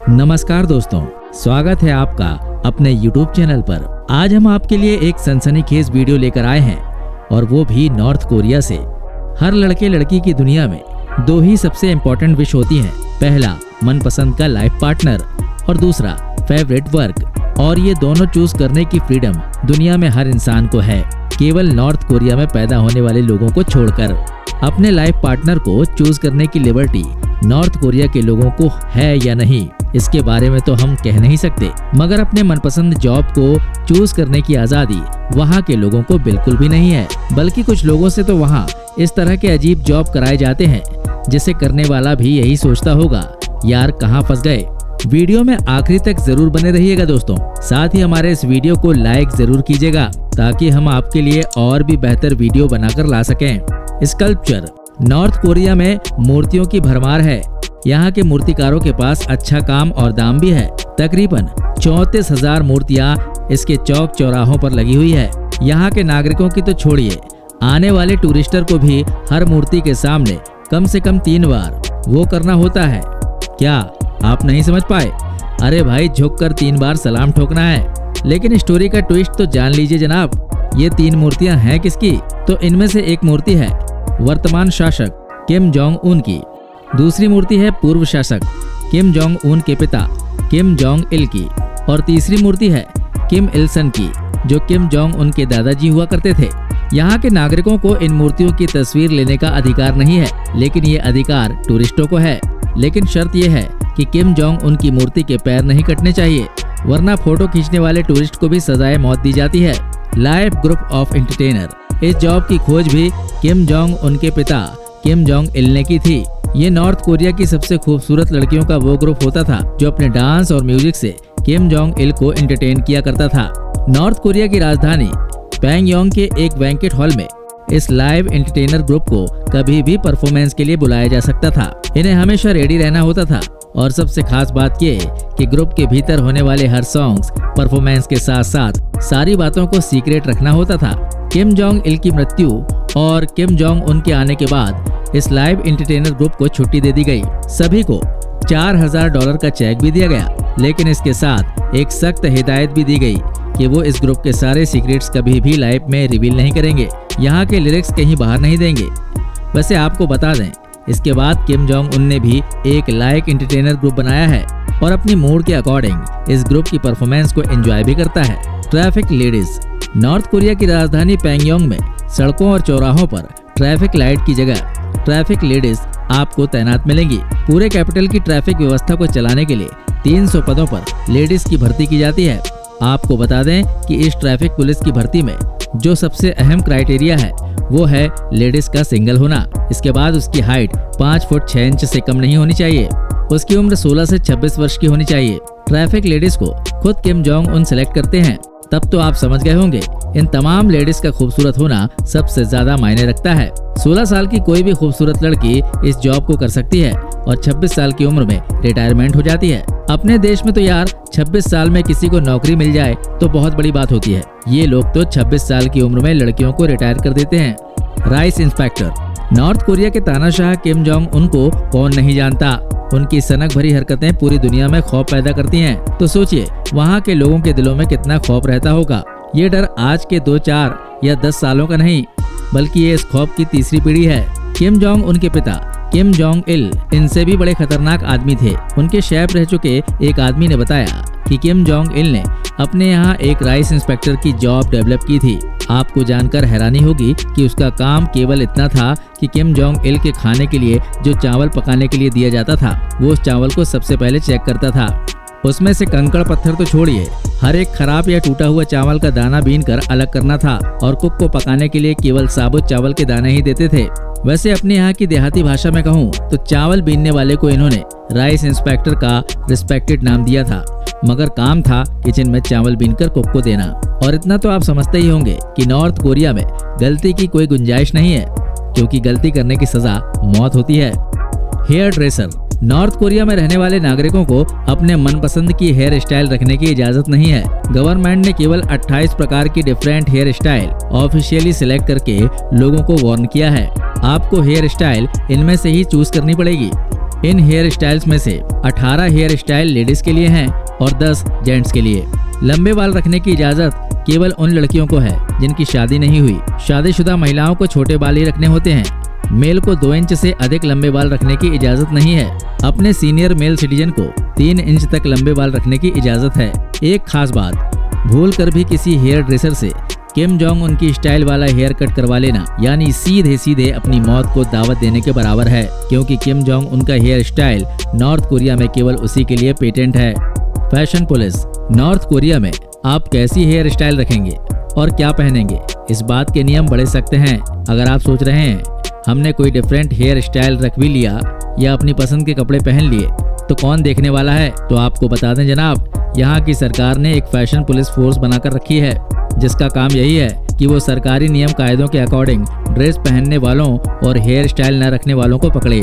नमस्कार दोस्तों, स्वागत है आपका अपने YouTube चैनल पर। आज हम आपके लिए एक सनसनीखेज वीडियो लेकर आए हैं और वो भी नॉर्थ कोरिया से। हर लड़के लड़की की दुनिया में दो ही सबसे इम्पोर्टेंट विश होती हैं। पहला मनपसंद का लाइफ पार्टनर और दूसरा फेवरेट वर्क। और ये दोनों चूज करने की फ्रीडम दुनिया में हर इंसान को है, केवल नॉर्थ कोरिया में पैदा होने वाले लोगों को छोड़कर। अपने लाइफ पार्टनर को चूज करने की लिबर्टी नॉर्थ कोरिया के लोगों को है या नहीं, इसके बारे में तो हम कह नहीं सकते, मगर अपने मनपसंद जॉब को चूज करने की आजादी वहाँ के लोगों को बिल्कुल भी नहीं है। बल्कि कुछ लोगों से तो वहाँ इस तरह के अजीब जॉब कराए जाते हैं जिसे करने वाला भी यही सोचता होगा, यार कहाँ फंस गए। वीडियो में आखिरी तक जरूर बने रहिएगा दोस्तों। साथ ही हमारे इस वीडियो को लाइक जरूर कीजिएगा ताकि हम आपके लिए और भी बेहतर वीडियो बनाकर ला सकें। स्कल्पचर। नॉर्थ कोरिया में मूर्तियों की भरमार है। यहाँ के मूर्तिकारों के पास अच्छा काम और दाम भी है। तकरीबन 34,000 मूर्तियाँ इसके चौक चौराहों पर लगी हुई है। यहाँ के नागरिकों की तो छोड़िए, आने वाले टूरिस्टर को भी हर मूर्ति के सामने कम से कम 3 बार वो करना होता है। क्या आप नहीं समझ पाए? अरे भाई, झुककर 3 बार सलाम ठोकना है। लेकिन स्टोरी का ट्विस्ट तो जान लीजिए जनाब। ये 3 मूर्तियां हैं किसकी? तो इनमें से एक मूर्ति है वर्तमान शासक किम जोंग उन की, दूसरी मूर्ति है पूर्व शासक किम जोंग उन के पिता किम जोंग इल की, और तीसरी मूर्ति है किम इल सन की, जो किम जोंग उन के दादाजी हुआ करते थे। यहाँ के नागरिकों को इन मूर्तियों की तस्वीर लेने का अधिकार नहीं है, लेकिन ये अधिकार टूरिस्टों को है। लेकिन शर्त यह है कि किम जोंग उन की मूर्ति के पैर नहीं कटने चाहिए, वरना फोटो खींचने वाले टूरिस्ट को भी सजाए मौत दी जाती है। Life group of entertainer. इस जॉब की खोज भी किम जोंग उन के पिता किम जोंग इल ने की थी। ये नॉर्थ कोरिया की सबसे खूबसूरत लड़कियों का वो ग्रुप होता था जो अपने डांस और म्यूजिक से किम जोंग इल को एंटरटेन किया करता था। नॉर्थ कोरिया की राजधानी पैंगयोंग के एक बैंकेट हॉल में इस लाइव एंटरटेनर ग्रुप को कभी भी परफॉर्मेंस के लिए बुलाया जा सकता था। इन्हें हमेशा रेडी रहना होता था और सबसे खास बात ये कि ग्रुप के भीतर होने वाले हर सॉन्ग्स परफॉर्मेंस के साथ साथ सारी बातों को सीक्रेट रखना होता था। किम जोंग इल की मृत्यु और किम जोंग उन के आने के बाद इस लाइव एंटरटेनर ग्रुप को छुट्टी दे दी गई। सभी को $4,000 का चेक भी दिया गया, लेकिन इसके साथ एक सख्त हिदायत भी दी गई कि वो इस ग्रुप के सारे सीक्रेट्स कभी भी लाइव में रिवील नहीं करेंगे, यहाँ के लिरिक्स कहीं बाहर नहीं देंगे। वैसे आपको बता दें, इसके बाद किम जोंग उन ने भी एक लाइव एंटरटेनर ग्रुप बनाया है और अपनी मूड के अकॉर्डिंग इस ग्रुप की परफॉर्मेंस को एंजॉय भी करता है। Traffic ladies. नॉर्थ कोरिया की राजधानी पैंगयोंग में सड़कों और चौराहों पर ट्रैफिक लाइट की जगह ट्रैफिक लेडीज आपको तैनात मिलेंगी। पूरे कैपिटल की ट्रैफिक व्यवस्था को चलाने के लिए 300 पदों पर लेडीज की भर्ती की जाती है। आपको बता दें कि इस ट्रैफिक पुलिस की भर्ती में जो सबसे अहम क्राइटेरिया है वो है लेडीज का सिंगल होना। इसके बाद उसकी हाइट 5 फुट 6 इंच से कम नहीं होनी चाहिए। उसकी उम्र 16 से 26 वर्ष की होनी चाहिए। ट्रैफिक लेडीज को खुद किम जोंग उन सेलेक्ट करते हैं। तब तो आप समझ गए होंगे, इन तमाम लेडीज का खूबसूरत होना सबसे ज्यादा मायने रखता है। 16 साल की कोई भी खूबसूरत लड़की इस जॉब को कर सकती है और 26 साल की उम्र में रिटायरमेंट हो जाती है। अपने देश में तो यार 26 साल में किसी को नौकरी मिल जाए तो बहुत बड़ी बात होती है। ये लोग तो 26 साल की उम्र में लड़कियों को रिटायर कर देते हैं। Rice inspector. नॉर्थ कोरिया के तानाशाह किम जोंग उनको कौन नहीं जानता। उनकी सनक भरी हरकतें पूरी दुनिया में खौफ पैदा करती हैं। तो सोचिए वहाँ के लोगों के दिलों में कितना खौफ रहता होगा। ये डर आज के 2, 4 या 10 सालों का नहीं, बल्कि ये इस खौफ की तीसरी पीढ़ी है। किम जोंग उनके पिता किम जोंग इल इनसे भी बड़े खतरनाक आदमी थे। उनके शेफ रह चुके एक आदमी ने बताया कि किम जोंग इल ने अपने यहाँ एक राइस इंस्पेक्टर की जॉब डेवलप की थी। आपको जानकर हैरानी होगी कि उसका काम केवल इतना था कि किम जोंग इल के खाने के लिए जो चावल पकाने के लिए दिया जाता था, वो उस चावल को सबसे पहले चेक करता था। उसमें से कंकड़ पत्थर तो छोड़िए, हर एक खराब या टूटा हुआ चावल का दाना बीन कर अलग करना था और कुक को पकाने के लिए केवल साबुत चावल के दाने ही देते थे। वैसे अपने यहाँ की देहाती भाषा में कहूँ तो चावल बीनने वाले को इन्होंने राइस इंस्पेक्टर का रिस्पेक्टेड नाम दिया था, मगर काम था किचन में चावल बीनकर कुक को देना। और इतना तो आप समझते ही होंगे कि नॉर्थ कोरिया में गलती की कोई गुंजाइश नहीं है, क्योंकि गलती करने की सजा मौत होती है। Hair dresser. नॉर्थ कोरिया में रहने वाले नागरिकों को अपने मनपसंद की हेयर स्टाइल रखने की इजाजत नहीं है। गवर्नमेंट ने केवल 28 प्रकार की different hair style officially select करके लोगों को वार्न किया है। आपको हेयर स्टाइल इनमें से ही चूज करनी पड़ेगी। इन हेयर स्टाइल्स में से 18 हेयर स्टाइल लेडीज के लिए हैं और 10 जेंट्स के लिए। लंबे बाल रखने की इजाजत केवल उन लड़कियों को है जिनकी शादी नहीं हुई। शादीशुदा महिलाओं को छोटे बाल ही रखने होते हैं। मेल को 2 इंच से अधिक लंबे बाल रखने की इजाजत नहीं है। अपने सीनियर मेल सिटीजन को 3 इंच तक लंबे बाल रखने की इजाजत है। एक खास बात, भूल कर भी किसी हेयर ड्रेसर से किम जोंग उन की स्टाइल वाला हेयर कट करवा लेना यानी सीधे सीधे अपनी मौत को दावत देने के बराबर है, क्योंकि किम जोंग उनका हेयर स्टाइल नॉर्थ कोरिया में केवल उसी के लिए पेटेंट है। फैशन पुलिस, नॉर्थ कोरिया में आप कैसी हेयर स्टाइल रखेंगे और क्या पहनेंगे, इस बात के नियम बड़े सख्त हैं। अगर आप सोच रहे हैं हमने कोई डिफरेंट हेयर स्टाइल रख भी लिया या अपनी पसंद के कपड़े पहन लिए तो कौन देखने वाला है, तो आपको बता दें जनाब, यहाँ की सरकार ने एक फैशन पुलिस फोर्स बनाकर रखी है जिसका काम यही है कि वो सरकारी नियम कायदों के अकॉर्डिंग ड्रेस पहनने वालों और हेयर स्टाइल न रखने वालों को पकड़े,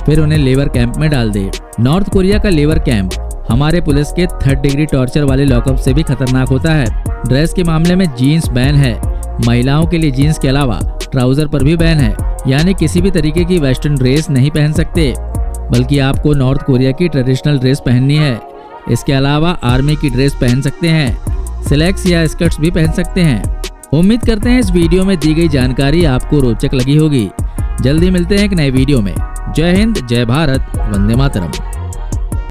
फिर उन्हें लेबर कैंप में डाल दे। नॉर्थ कोरिया का लेबर कैंप हमारे पुलिस के 3rd डिग्री टॉर्चर वाले लॉकअप से भी खतरनाक होता है। ड्रेस के मामले में जीन्स बैन है। महिलाओं के लिए जीन्स के अलावा ट्राउजर पर भी बैन है, यानी किसी भी तरीके की वेस्टर्न ड्रेस नहीं पहन सकते, बल्कि आपको नॉर्थ कोरिया की ट्रेडिशनल ड्रेस पहननी है। इसके अलावा आर्मी की ड्रेस पहन सकते हैं, स्लैक्स या स्कर्ट्स भी पहन सकते हैं। उम्मीद करते हैं इस वीडियो में दी गई जानकारी आपको रोचक लगी होगी। जल्दी मिलते हैं एक नए वीडियो में। जय हिंद, जय भारत, वंदे मातरम।